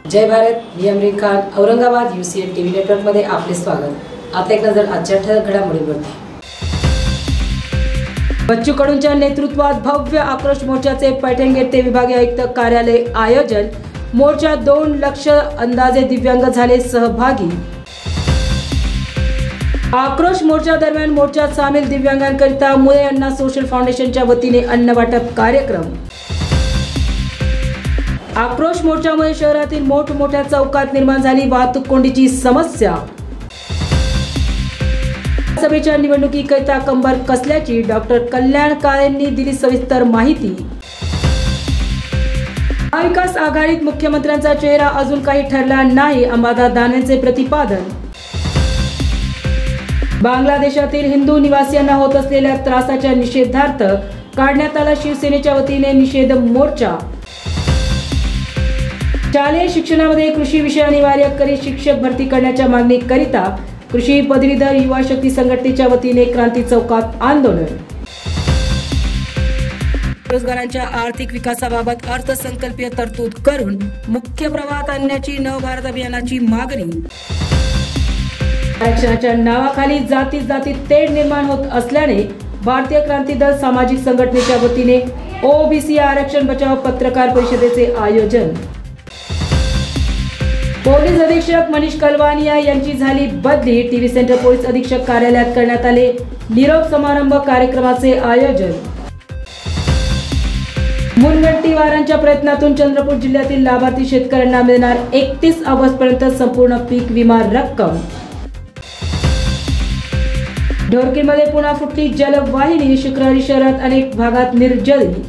जय भारत, मी Amreen Khan, Aurangabad UCN TV network मध्ये आपले स्वागत। आता एक नजर आजच्या ठळक घडामोडींवरती। बच्चू कडूंच्या नेतृत्वात भव्य आक्रोश मोर्चाचे पैठण गेट ते विभागीय आयुक्त कार्यालय आयोजन। मोर्चा 2 लाख अंदाजे दिव्यांग झाले सहभागी। आक्रोश मोर्चा दरम्यान मोर्चात सामील दिव्यांगांकरिता मुळे अण्णा सोशल फाउंडेशनच्या वतीने अन्न वाटप कार्यक्रम। आक्रोश मोर्चामुळे शहरातील मोठमोठ्या चौकात निर्माण झाली वाहतूक कोंडीची समस्या। सभेच्या निवडणुकीकरिता कंबर कसल्याची डॉक्टर कल्याण काळेंनी दिली सविस्तर माहिती। महाविकास आघाडीत मुख्यमंत्र्यांचा चेहरा अजून काही ठरला नाही, अंबादास दानवेंचे प्रतिपादन। बांगलादेशातील हिंदू निवासियांना होत असलेल्या त्रासाच्या निषेधार्थ काढण्यात आला शिवसेनेच्या वतीने निषेध मोर्चा। शालेय शिक्षणामध्ये कृषी विषय अनिवार्य करीत शिक्षक भरती करण्याच्या मागणीकरिता कृषी पदवीधर युवा शक्ती संघटनेच्या वतीने क्रांती चौकात आंदोलन। बेरोजगारांच्या आर्थिक विकासाबाबत अर्थसंकल्पीय तरतूद करून मुख्य प्रवाहात आणण्याची नवभारत अभियानाची मागणी। आरक्षणाच्या नावाखाली जातीत तेढ निर्माण होत असल्याने भारतीय क्रांती दल सामाजिक संघटनेच्या वतीने OBC आरक्षण बचाव पत्रकार परिषदेचे आयोजन। पोलीस अधीक्षक मनीष कलवानिया यांची झाली बदली, टीव्ही सेंटर पोलीस अधीक्षक कार्यालयात करण्यात आले निरोप समारंभ कार्यक्रमाचे आयोजन। मुनगंटी वारांच्या प्रयत्नातून चंद्रपूर जिल्ह्यातील लाभार्थी शेतकऱ्यांना मिळणार 31 ऑगस्ट पर्यंत संपूर्ण पीक विमा रक्कम। ढोरकीमध्ये पुन्हा फुटली जलवाहिनी, शुक्रवारी शहरात अनेक भागात निर्जली।